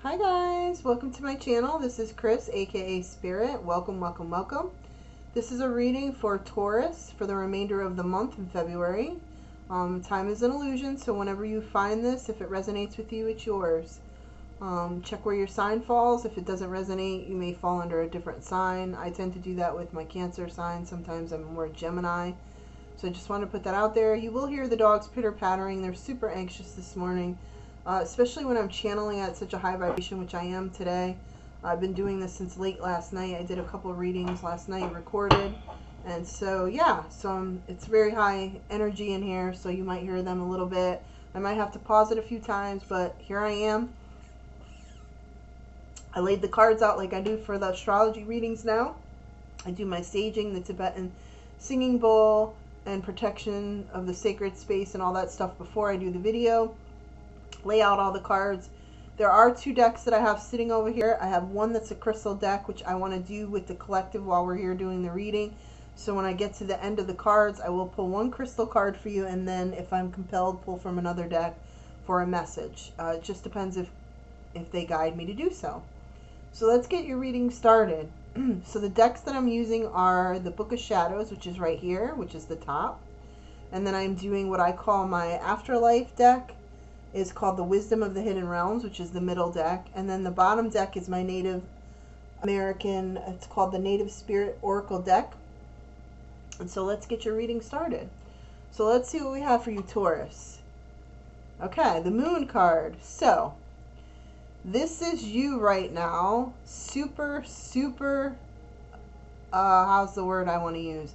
Hi guys, welcome to my channel. This is Chris, aka Spirit. Welcome, welcome, welcome. This is a reading for Taurus for the remainder of the month in February. Time is an illusion, so whenever you find this, if it resonates with you, it's yours. Check where your sign falls. If it doesn't resonate, you may fall under a different sign. I tend to do that with my Cancer sign. Sometimes I'm more Gemini. So I just want to put that out there. You will hear the dogs pitter-pattering. They're super anxious this morning. Especially when I'm channeling at such a high vibration, which I am today. I've been doing this since late last night. I did a couple of readings last night, recorded. And so, yeah, it's very high energy in here, so you might hear them a little bit. I might have to pause it a few times, but here I am. I laid the cards out like I do for the astrology readings now. I do my saging, the Tibetan singing bowl, and protection of the sacred space and all that stuff before I do the video. Lay out all the cards. There are two decks that I have sitting over here. I have one that's a crystal deck, which I want to do with the collective while we're here doing the reading. So when I get to the end of the cards, I will pull one crystal card for you, and then if I'm compelled, pull from another deck for a message. It just depends if they guide me to do so. So let's get your reading started. So the decks that I'm using are the Book of Shadows, which is right here, which is the top. And then I'm doing what I call my Afterlife deck. Is called the Wisdom of the Hidden Realms, which is the middle deck. And then the bottom deck is my Native American, it's called the Native Spirit Oracle deck. And so let's get your reading started. So let's see what we have for you, Taurus. Okay, the Moon card. So this is you right now. Super, how's the word I want to use?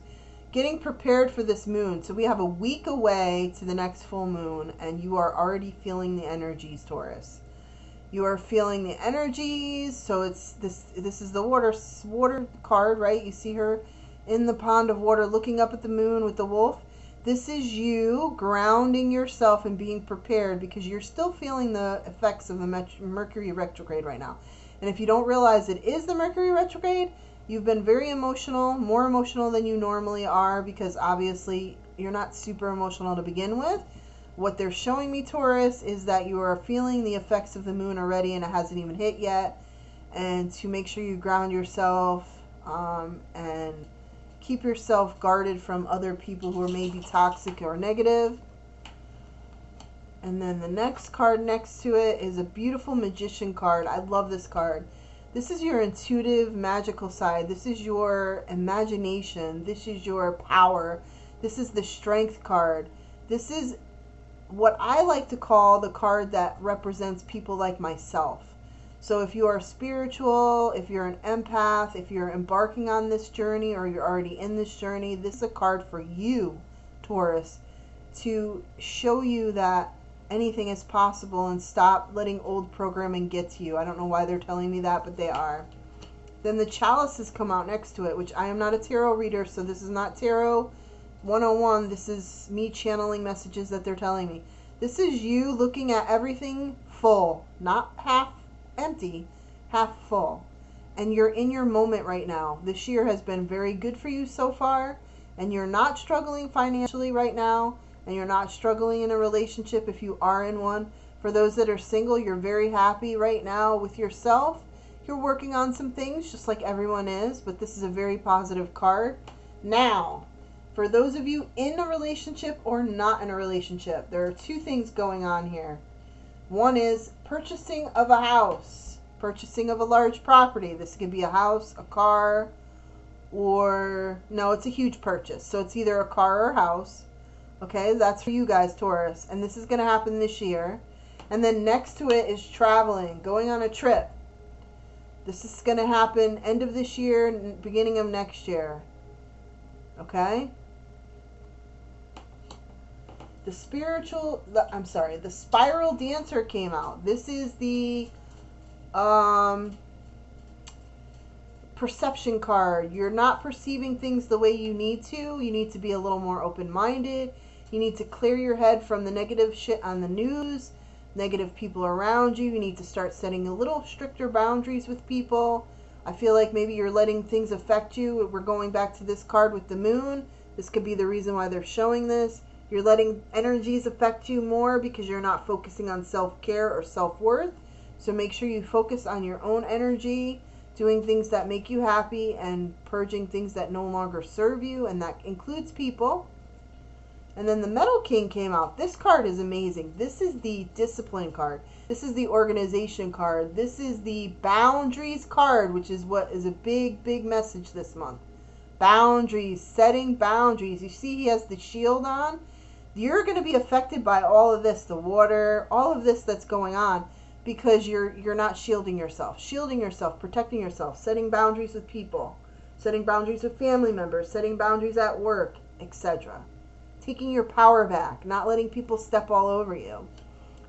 Getting prepared for this moon. So we have a week away to the next full moon, and you are already feeling the energies, Taurus. You are feeling the energies. So it's this is the water card, right? You see her in the pond of water looking up at the moon with the wolf. This is you grounding yourself and being prepared because you're still feeling the effects of the Mercury retrograde right now. And if you don't realize it is the Mercury retrograde, you've been very emotional, more emotional than you normally are, because obviously you're not super emotional to begin with. What they're showing me, Taurus, is that you are feeling the effects of the moon already and it hasn't even hit yet. And to make sure you ground yourself and keep yourself guarded from other people who are maybe toxic or negative. And then the next card next to it is a beautiful Magician card. I love this card. This is your intuitive, magical side. This is your imagination. This is your power. This is the Strength card. This is what I like to call the card that represents people like myself. So if you are spiritual, if you're an empath, if you're embarking on this journey or you're already in this journey, this is a card for you, Taurus, to show you that anything is possible and stop letting old programming get to you. I don't know why they're telling me that, but they are. Then the chalices come out next to it, which I am not a tarot reader, so this is not tarot 101. This is me channeling messages that they're telling me. This is you looking at everything full, not half empty, half full. And you're in your moment right now. This year has been very good for you so far, and you're not struggling financially right now. And you're not struggling in a relationship if you are in one. For those that are single, you're very happy right now with yourself. You're working on some things just like everyone is, but this is a very positive card. Now, for those of you in a relationship or not in a relationship, there are two things going on here. One is purchasing of a house, purchasing of a large property. This could be a house, a car, or no, it's a huge purchase. So it's either a car or a house. Okay, that's for you guys, Taurus. And this is going to happen this year. And then next to it is traveling, going on a trip. This is going to happen end of this year, beginning of next year. Okay? The Spiral Dancer came out. This is the perception card. You're not perceiving things the way you need to. You need to be a little more open-minded. You need to clear your head from the negative shit on the news, negative people around you. You need to start setting a little stricter boundaries with people. I feel like maybe you're letting things affect you. We're going back to this card with the moon. This could be the reason why they're showing this. You're letting energies affect you more because you're not focusing on self-care or self-worth. So make sure you focus on your own energy, doing things that make you happy and purging things that no longer serve you, and that includes people. And then the Metal King came out. This card is amazing. This is the discipline card. This is the organization card. This is the boundaries card, which is what is a big, big message this month. Boundaries, setting boundaries. You see he has the shield on. You're going to be affected by all of this, the water, all of this that's going on, because you're not shielding yourself. Shielding yourself, protecting yourself, setting boundaries with people, setting boundaries with family members, setting boundaries at work, etc. Taking your power back, not letting people step all over you.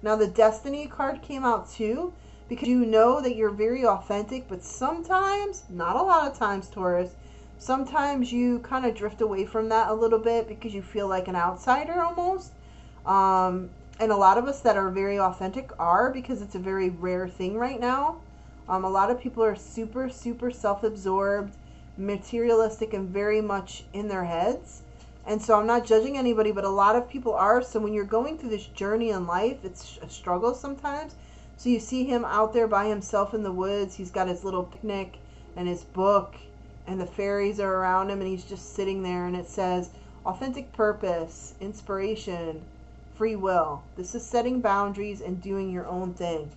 Now the Destiny card came out too, because you know that you're very authentic, but sometimes, not a lot of times, Taurus, sometimes you kind of drift away from that a little bit because you feel like an outsider almost. And a lot of us that are very authentic are, because it's a very rare thing right now. A lot of people are super, super self-absorbed, materialistic, and very much in their heads. And so I'm not judging anybody, but a lot of people are. So when you're going through this journey in life, it's a struggle sometimes. So you see him out there by himself in the woods. He's got his little picnic and his book, and the fairies are around him, and he's just sitting there, and it says authentic purpose, inspiration, free will. This is setting boundaries and doing your own thing,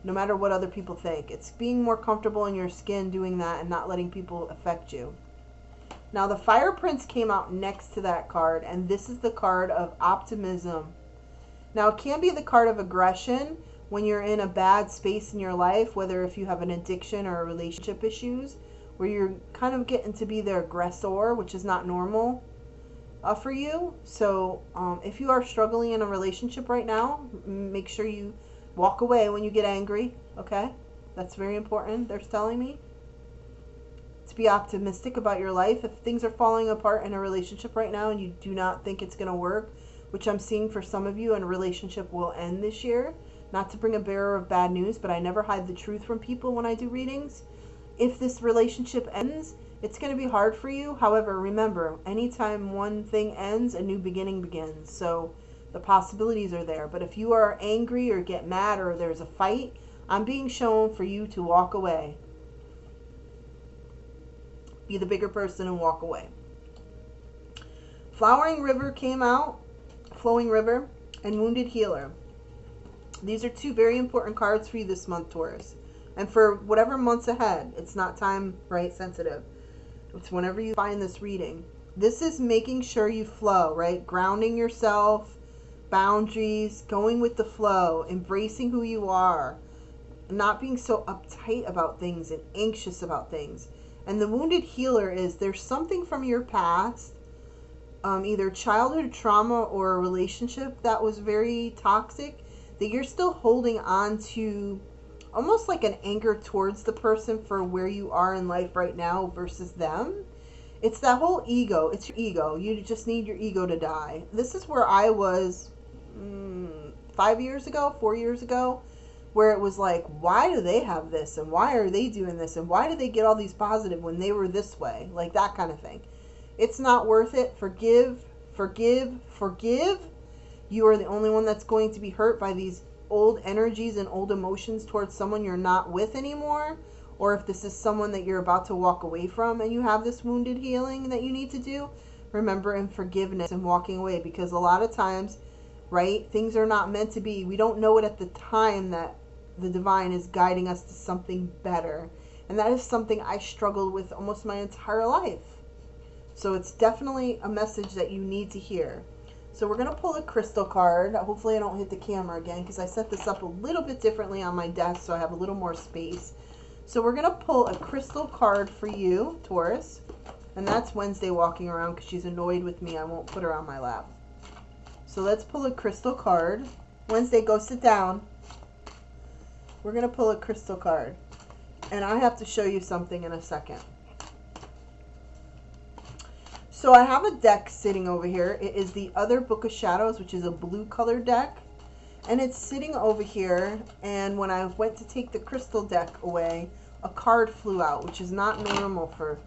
no matter what other people think. It's being more comfortable in your skin doing that and not letting people affect you. Now the Fire Prince came out next to that card, and this is the card of optimism. Now it can be the card of aggression when you're in a bad space in your life, whether if you have an addiction or relationship issues, where you're kind of getting to be the aggressor, which is not normal for you. So if you are struggling in a relationship right now, make sure you walk away when you get angry, okay? That's very important, they're telling me. To be optimistic about your life. If things are falling apart in a relationship right now and you do not think it's going to work, which I'm seeing for some of you, and a relationship will end this year. Not to bring a bearer of bad news, but I never hide the truth from people when I do readings. If this relationship ends, it's going to be hard for you. However, remember, anytime one thing ends, a new beginning begins. So the possibilities are there. But if you are angry or get mad or there's a fight, I'm being shown for you to walk away. Be the bigger person and walk away. Flowering River came out. Flowing River and Wounded Healer. These are two very important cards for you this month, Taurus. And for whatever months ahead. It's not time, right, sensitive. It's whenever you find this reading. This is making sure you flow, right? Grounding yourself, boundaries, going with the flow, embracing who you are, not being so uptight about things and anxious about things. And the Wounded Healer is there's something from your past, either childhood trauma or a relationship that was very toxic, that you're still holding on to, almost like an anger towards the person for where you are in life right now versus them. It's that whole ego. It's your ego. You just need your ego to die. This is where I was 5 years ago, 4 years ago, where it was like, why do they have this? And why are they doing this? And why do they get all these positive when they were this way? Like that kind of thing. It's not worth it. Forgive, forgive, forgive. You are the only one that's going to be hurt by these old energies and old emotions towards someone you're not with anymore. Or if this is someone that you're about to walk away from and you have this wounded healing that you need to do, remember in forgiveness and walking away. Because a lot of times, right, things are not meant to be. We don't know it at the time that the divine is guiding us to something better. And that is something I struggled with almost my entire life. So it's definitely a message that you need to hear. So we're going to pull a crystal card. Hopefully I don't hit the camera again because I set this up a little bit differently on my desk so I have a little more space. So we're going to pull a crystal card for you, Taurus. And that's Wednesday walking around because she's annoyed with me. I won't put her on my lap. So let's pull a crystal card. Wednesday, go sit down. We're going to pull a crystal card. And I have to show you something in a second. So I have a deck sitting over here. It is the Other Book of Shadows, which is a blue colored deck. And it's sitting over here. And when I went to take the crystal deck away, a card flew out, which is not normal for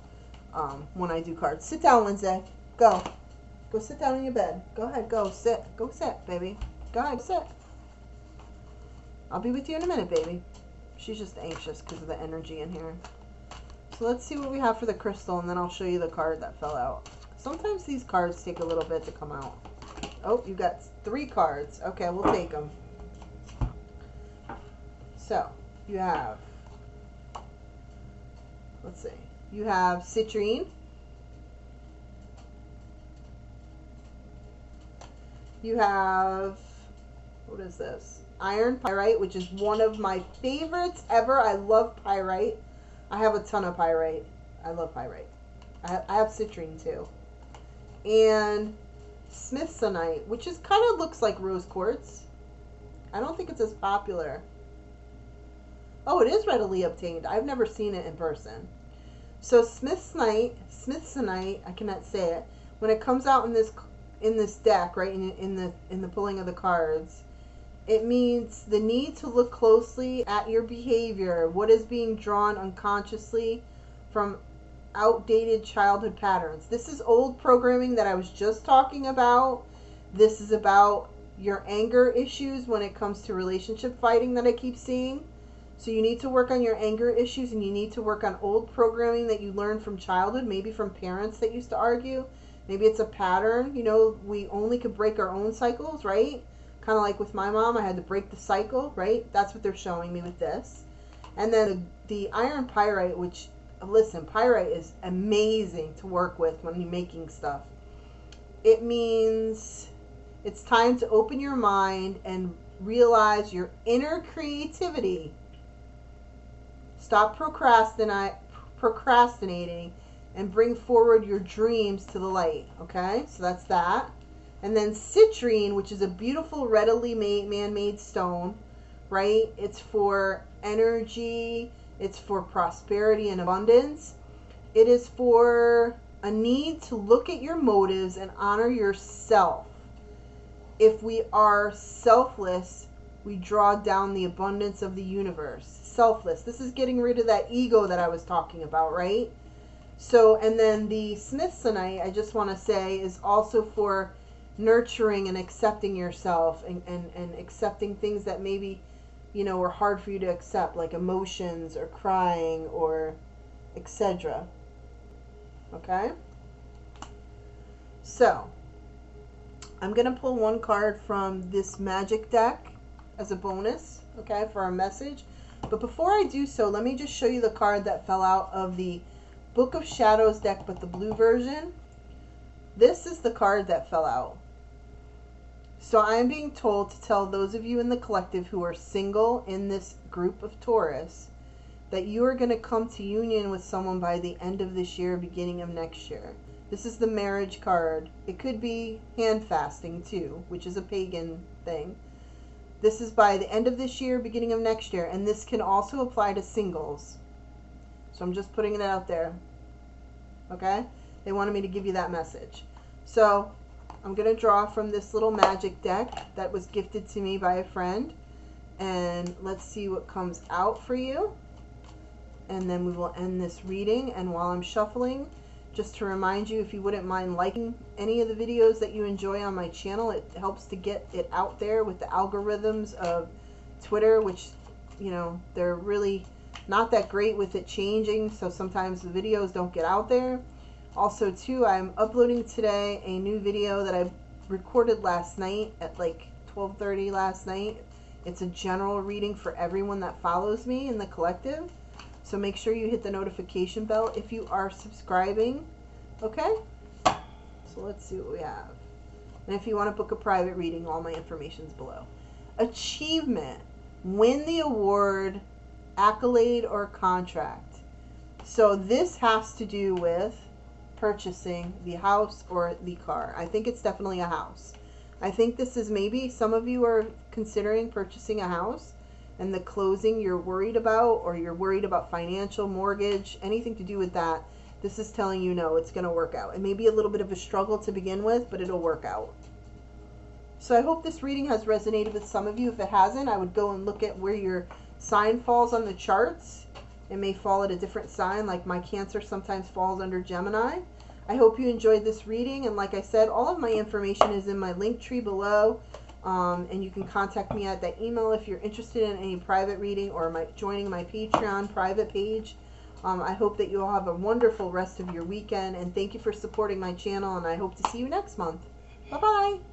when I do cards. Sit down, Wednesday. Go. Go sit down in your bed. Go ahead. Go sit. Go sit, baby. Go ahead. Sit. I'll be with you in a minute, baby. She's just anxious because of the energy in here. So let's see what we have for the crystal, and then I'll show you the card that fell out. Sometimes these cards take a little bit to come out. Oh, you got 3 cards. Okay, we'll take them. So, you have, let's see, you have citrine. You have, what is this? Iron pyrite, which is one of my favorites ever. I love pyrite. I have a ton of pyrite. I love pyrite. I have citrine too. And smithsonite, which is kind of looks like rose quartz. I don't think it's as popular. Oh, it is readily obtained. I've never seen it in person. So smithsonite, I cannot say it. When it comes out in this deck, right, in the pulling of the cards, it means the need to look closely at your behavior, what is being drawn unconsciously from outdated childhood patterns. This is old programming that I was just talking about. This is about your anger issues when it comes to relationship fighting that I keep seeing. So you need to work on your anger issues, and you need to work on old programming that you learned from childhood, maybe from parents that used to argue. Maybe it's a pattern. You know, we only could break our own cycles, right? Kind of like with my mom, I had to break the cycle, right? That's what they're showing me with this. And then the iron pyrite, which, listen, pyrite is amazing to work with when you're making stuff. It means it's time to open your mind and realize your inner creativity. Stop procrastinating and bring forward your dreams to the light. Okay, so that's that. And then citrine, which is a beautiful, readily made, man-made stone, right? It's for energy. It's for prosperity and abundance. It is for a need to look at your motives and honor yourself. If we are selfless, we draw down the abundance of the universe. Selfless. This is getting rid of that ego that I was talking about, right? So, and then the smithsonite, I just want to say, is also for nurturing and accepting yourself and accepting things that maybe, you know, are hard for you to accept, like emotions or crying or etc. Okay? So, I'm going to pull one card from this magic deck as a bonus, okay, for our message. But before I do so, let me just show you the card that fell out of the Book of Shadows deck, but the blue version. This is the card that fell out. So I am being told to tell those of you in the collective who are single in this group of Taurus that you are going to come to union with someone by the end of this year, beginning of next year. This is the marriage card. It could be hand fasting too, which is a pagan thing. This is by the end of this year, beginning of next year, and this can also apply to singles. So I'm just putting it out there. Okay? They wanted me to give you that message. So I'm going to draw from this little magic deck that was gifted to me by a friend. And let's see what comes out for you. And then we will end this reading. And while I'm shuffling, just to remind you, if you wouldn't mind liking any of the videos that you enjoy on my channel, it helps to get it out there with the algorithms of Twitter, which, you know, they're really not that great with it changing, so sometimes the videos don't get out there. Also, too, I'm uploading today a new video that I recorded last night at like 12:30 last night. It's a general reading for everyone that follows me in the collective. So make sure you hit the notification bell if you are subscribing. Okay? So let's see what we have. And if you want to book a private reading, all my information is below. Achievement. Win the award, accolade, or contract. So this has to do with purchasing the house or the car. I think it's definitely a house. I think this is maybe some of you are considering purchasing a house, and the closing you're worried about, or you're worried about financial, mortgage, anything to do with that. This is telling you no, it's going to work out. It may be a little bit of a struggle to begin with, but it'll work out. So I hope this reading has resonated with some of you. If it hasn't, I would go and look at where your sign falls on the charts. It may fall at a different sign, like my Cancer sometimes falls under Gemini. I hope you enjoyed this reading, and like I said, all of my information is in my link tree below. And you can contact me at that email if you're interested in any private reading or joining my Patreon private page. I hope that you all have a wonderful rest of your weekend, and thank you for supporting my channel, and I hope to see you next month. Bye-bye.